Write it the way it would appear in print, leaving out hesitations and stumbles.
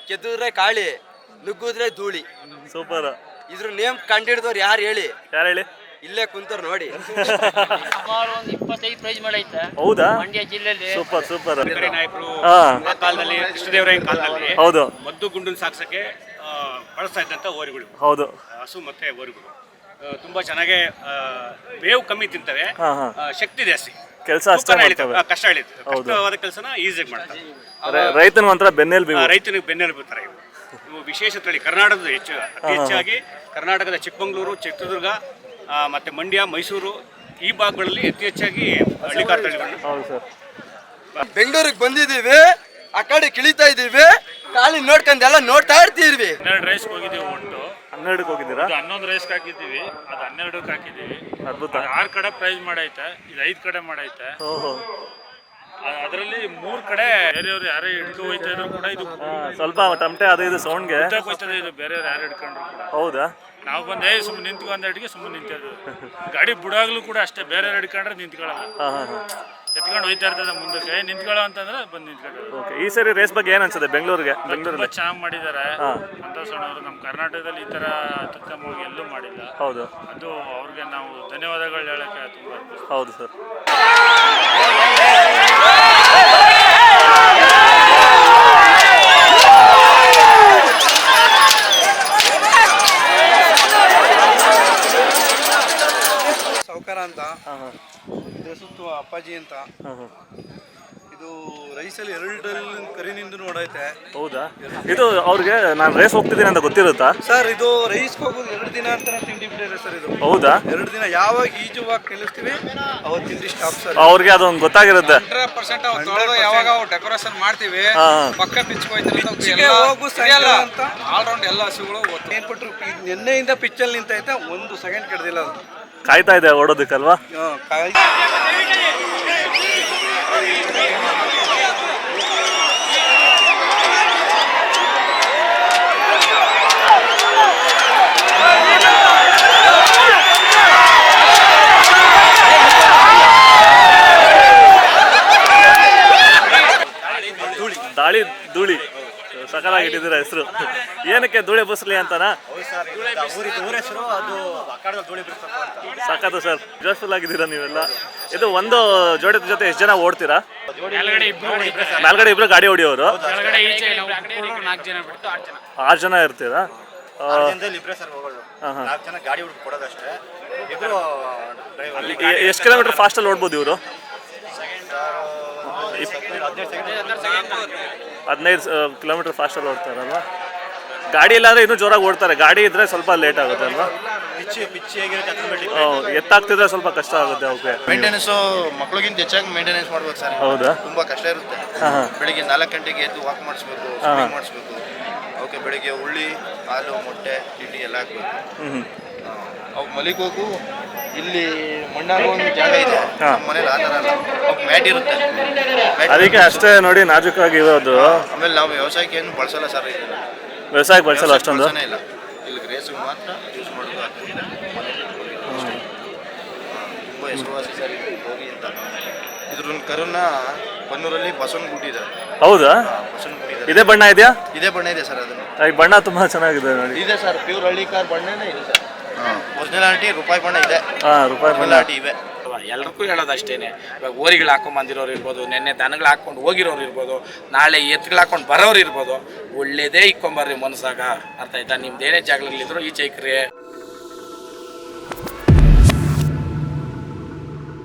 ಕೆದ್ದಿದ್ರೆ ಕಾಳಿ, ನುಗ್ಗುದ್ರೆ ಧೂಳಿ. Super. ಇದ್ರ name ಕಂಡಿಡಿದವ್ರು ಯಾರು ಹೇಳಿ? ಇಲ್ಲೇ ಕುಂತವ್ರು ನೋಡಿ. ಸುಮಾರು ಒಂದು 25 ಪ್ರೈಸ್ ಮಾಡೈತೆ. ಹೌದಾ? ಮಂಡ್ಯ ಜಿಲ್ಲೆಯಲ್ಲಿ ಸೂಪರ್. ನಾಯಕರು ಆ ಕಾಲದಲ್ಲಿ ಕೃಷ್ಣದೇವರಾಯನ ಕಾಲದಲ್ಲಿ ಹೌದು ಮದ್ದು ಗುಂಡನ್ನು ಸಾಕ್ಸಕ್ಕೆ ಬಳಸ್ತಾ ಇದ್ದಂತ ಓರಿಗಳು. ಹೌದು, ಹಸು ಮತ್ತೆ ಓರಿಗಳು ತುಂಬಾ ಚೆನ್ನಾಗಿ ಬೇವು ಕಮ್ಮಿ ತಿಂತವೆ, ಶಕ್ತಿ ಜಾಸ್ತಿ, ಕೆಲಸ ಕಷ್ಟ ಎಳಿತವೆ. ಕಷ್ಟವಾದ ಕೆಲಸನ ಈಸಿಯಾಗಿ ಮಾಡ್ತಾರೆ. ರೈತನ ಒಂಥರ ಬೆನ್ನೆಲುಬು, ರೈತನಿಗೆ ಬೆನ್ನೆಲುಬು ತರ ಇವು ವಿಶೇಷ ತಳಿ. ಕರ್ನಾಟಕದ ಅತಿ ಹೆಚ್ಚಾಗಿ ಕರ್ನಾಟಕದ ಚಿಕ್ಕಮಗಳೂರು, ಚಿತ್ರದುರ್ಗ ಮತ್ತೆ ಮಂಡ್ಯ, ಮೈಸೂರು ಈ ಭಾಗಗಳಲ್ಲಿ ಅತಿ ಹೆಚ್ಚಾಗಿ ಹಳ್ಳಿಕಾರ ತಳಿಗಳನ್ನ. ಬೆಂಗಳೂರಿಗೆ ಬಂದಿದ್ದೀವಿ, ಆ ಕಡೆ ಕಿಳಿತಾ ಇದೀವಿ, ಕಾಲಿ ನೋಡ್ಕೊಂಡು ಎಲ್ಲ ನೋಡ್ತಾ ಇರ್ತೀವಿ. 12 ರೈಸ್ಗೆ ಹೋಗಿದ್ದೀವಿ. ಒಟ್ಟು 12ಕ್ಕೆ ಹೋಗಿದ್ದೀರಾ? 11 ರೈಸ್ಗೆ ಹಾಕಿದ್ದೀವಿ, ಅದು 12ಕ್ಕೆ ಹಾಕಿದ್ದೀವಿ. ಅದ್ಭುತ. 6 ಕಡೆ ಪ್ರೈಸ್ ಮಾಡೈತೆ, ಇದು 5 ಕಡೆ ಮಾಡೈತೆ. ಅದರಲ್ಲಿ 3 ಕಡೆ ಬೇರೆಯವ್ರು ಯಾರೇ ಹಿಡ್ಕೊ ಹೋಯ್ತಾ ಇದ್ರು ಕೂಡ ಇದು ಸ್ವಲ್ಪ ಟಮಟೆ ಅದು ಇದು ಸೌಂಡ್ಗೆ ಹೋಯ್ತದೆ. ಇದು ಬೇರೆಯವ್ರು ಯಾರು ಹಿಡ್ಕೊಂಡ್ರು ಕೂಡ. ಹೌದಾ? ನಾವು ಬಂದೇ ಸುಮ್ಮನೆ ನಿಂತ್ಕೊಂಡಾಟಿಗೆ ಸುಮ್ಮನೆ ನಿಂತಿದ್ದು. ಗಾಡಿ ಬಿಡಾಗ್ಲೂ ಕೂಡ ಅಷ್ಟೇ, ಬೇರೆಯವ್ರು ಹಿಡ್ಕೊಂಡ್ರೆ ನಿಂತ್ಕೊಳ್ಳಲ್ಲ, ಎತ್ಕೊಂಡು ಹೋಯ್ತಾ ಇರ್ತದೆ ಮುಂದಕ್ಕೆ. ನಿಂತ್ಕೊಳ್ಳೋ ಅಂತಂದ್ರೆ ಬಂದು ನಿಂತ್ಕೊಂಡು. ಈ ಸರಿ ರೇಸ್ ಬಗ್ಗೆ ಏನ್ ಅನ್ಸುತ್ತೆ ಬೆಂಗಳೂರಿಗೆ? ತುಂಬಾ ಚೆನ್ನಾಗಿ ಮಾಡಿದ್ದಾರೆ ಸಂತೋಷಣ್ಣವರು. ನಮ್ಮ ಕರ್ನಾಟಕದಲ್ಲಿ ಈ ತರ ಅತ್ಯುತ್ತಮವಾಗಿ ಎಲ್ಲೂ ಮಾಡಿಲ್ಲ. ಹೌದು, ಅದು ಅವ್ರಿಗೆ ನಾವು ಧನ್ಯವಾದಗಳು ಹೇಳಕ್ಕೆ ತುಂಬಾ. ಹೌದು ಸರ್. ಸಾವುಕಾರ ಅಂತ, ಸುತ್ತು ಅಪ್ಪಾಜಿ ಅಂತ. ಇದು ರೈಸಲ್ಲಿ 2 ಕರಿನಿಂದ ನೋಡೈತೆ. ಹೌದಾ? ಇದು ಅವ್ರಿಗೆ ನಾನು ರೇಸ್ ಹೋಗ್ತಿದ್ದೀನಿ ಅಂತ ಗೊತ್ತಿರುತ್ತಾ ಸರ್? ಇದು ರೈಸ್ಗೆ ಹೋಗೋದು 2 ದಿನ ಅಂತ ತಿಂಡಿ ಬಿಟ್ಟಿದೆ ಸರ್. ಇದು ಹೌದಾ? 2 ದಿನ ಯಾವಾಗ ಈಜುವಾಗ ನಿಲ್ಲಿಸ್ತೀವಿ ಅವತ್ತು ತಿಂಡಿ ಸ್ಟಾಪ್ ಸರ್. ಅವ್ರಿಗೆ ಅದೊಂದು ಗೊತ್ತಾಗಿರುತ್ತೆ. 100% ಯಾವಾಗ ಡೆಕೋರೇಷನ್ ಮಾಡ್ತೀವಿ, ಪಕ್ಕ ಪಿಚ್ ಆಲ್ರೌಂಡ್ ಎಲ್ಲ ಹಸುಗಳು ಏನ್ ಕೊಟ್ಟರು. ನಿನ್ನೆಯಿಂದ ಪಿಚ್ಚಲ್ಲಿ ನಿಂತೈತೆ, 1 ಸೆಕೆಂಡ್ ಕೆಡ್ದಿಲ್ಲ ಅದು. ಕಾಯ್ತಾ ಇದೆ ಓಡೋದಕ್ಕಲ್ವಾ? ದಾಳಿ ಧೂಳಿ ಸಕಲಾಗಿಟ್ಟಿದ್ದೀರ ಹೆಸರು. ಏನಕ್ಕೆ ಧೂಳಿ ಬಸ್ಲಿ ಅಂತನಾ? ಸಾಕತ್ತು ಸರ್, ಜೋಶ್ಫುಲ್ ಆಗಿದ್ದೀರಾ ನೀವೆಲ್ಲ. ಇದು ಒಂದು ಜೋಡಿ ಜೊತೆ ಎಷ್ಟು ಜನ ಓಡ್ತೀರಾ? ಮೇಲ್ಗಡೆ ಇಬ್ರು ಗಾಡಿ ಹೊಡಿಯೋರು, 6 ಜನ ಇರ್ತೀರಾ? ಎಷ್ಟು ಕಿಲೋಮೀಟರ್ ಫಾಸ್ಟಲ್ಲಿ ಓಡ್ಬೋದು ಇವರು? 15 ಕಿಲೋಮೀಟರ್ ಫಾಸ್ಟಲ್ಲಿ ಓಡ್ತಾರಲ್ವಾ? ಗಾಡಿ ಇಲ್ಲಾಂದ್ರೆ ಇನ್ನೂ ಜೋರಾಗಿ ಓಡ್ತಾರೆ, ಗಾಡಿ ಇದ್ರೆ ಸ್ವಲ್ಪ ಲೇಟ್ ಆಗುತ್ತೆ ಅಲ್ವಾ? ಎತ್ತಾಗ್ತಿದ್ರೆ ಸ್ವಲ್ಪ ಕಷ್ಟ ಆಗುತ್ತೆ. ಓಕೆ, ಮೇಂಟೆನೆನ್ಸ್ ಮಕ್ಕಳಿಗಿಂತ ಹೆಚ್ಚಾಗಿ ಮೇಂಟೆನೆನ್ಸ್ ಮಾಡ್ಬೇಕು ಸರ್. ಹೌದಾ? ತುಂಬಾ ಕಷ್ಟ ಇರುತ್ತೆ. ಬೆಳಿಗ್ಗೆ 4 ಗಂಟೆಗೆ ಎದ್ದು ವಾಕ್ ಮಾಡಿಸ್ಬೇಕು, ಮಾಡಿಸ್ಬೇಕು. ಓಕೆ, ಬೆಳಿಗ್ಗೆ ಉಳ್ಳಿ, ಹಾಲು, ಮೊಟ್ಟೆ, ತಿಂಡಿ ಎಲ್ಲ ಹಾಕ್ಬೇಕು. ಅವು ಮಲಿಗೋಗು. ಇಲ್ಲಿ ಮಣ್ಣಾಗ ಒಂದು ಜಾಗ ಇದೆ, ಮನೇಲಿ ಆ ಥರ ಅಲ್ಲ, ಮ್ಯಾಟ್ ಇರುತ್ತೆ. ಅದಕ್ಕೆ ಅಷ್ಟೇ ನೋಡಿ ನಾಜೂಕಾಗಿ ಇರೋದು. ಆಮೇಲೆ ನಾವು ವ್ಯವಸಾಯಕ್ಕೆ ಏನು ಬಳಸಲ್ಲ ಸರ್. ವ್ಯವಸಾಯಕ್ಕೆ ಬಳಸಲ್ಲ ಅಷ್ಟೊಂದು ಇಲ್ಲ. ಇಲ್ಲಿ ರೇಸಿಗೆ ಮಾತ್ರ ಯೂಸ್ ಮಾಡೋದು. ತುಂಬ ಹೆಸರುವಾಸಿ ಸರ್ ಹೋಗಿ ಅಂತ. ಇದ್ರ ಕರುನ ಬನ್ನೂರಲ್ಲಿ ಬಸವನ್ ಬಿಟ್ಟಿದ್ದಾರೆ. ಹೌದಾ? ಬಸವನ್ ಬಿಟ್ಟಿದ್ದಾರೆ. ಇದೇ ಬಣ್ಣ ಇದೆಯಾ? ಇದೇ ಬಣ್ಣ ಇದೆ ಸರ್. ಅದನ್ನು ಈ ಬಣ್ಣ ತುಂಬಾ ಚೆನ್ನಾಗಿದೆ ನೋಡಿ. ಇದೆ ಸರ್, ಪ್ಯೂರ್ ಹಳ್ಳಿ ಕಾರ್ ಬಣ್ಣನೇ ಇದೆ ಸರ್. ಒರಿಜಿನಾಲಿಟಿ ರೂಪಾಯಿ ಬಣ್ಣ ಇದೆ. ರೂಪಾಯಿ ಬಣ್ಣ ಇವೆ. ಎಲ್ರಿಗೂ ಹೇಳೋದು ಅಷ್ಟೇನೆ. ಇವಾಗ ಓರಿಗಳು ಹಾಕೊಂಡ್ ಬಂದಿರೋರು ಇರ್ಬೋದು, ನೆನ್ನೆ ದನಗಳು ಹಾಕೊಂಡು ಹೋಗಿರೋರು ಇರ್ಬೋದು, ನಾಳೆ ಎತ್ತುಗಳು ಹಾಕೊಂಡು ಬರೋರು ಇರ್ಬೋದು. ಒಳ್ಳೇದೇ ಇಕ್ಕೊಂಬರ್ರಿ ಮನಸ್ಸಾಗ, ಅರ್ಥ ಆಯ್ತಾ? ನಿಮ್ದೇನೇ ಜಾಗಗಳಿದ್ರು ಈಚೆ ಇಕ್ರಿ.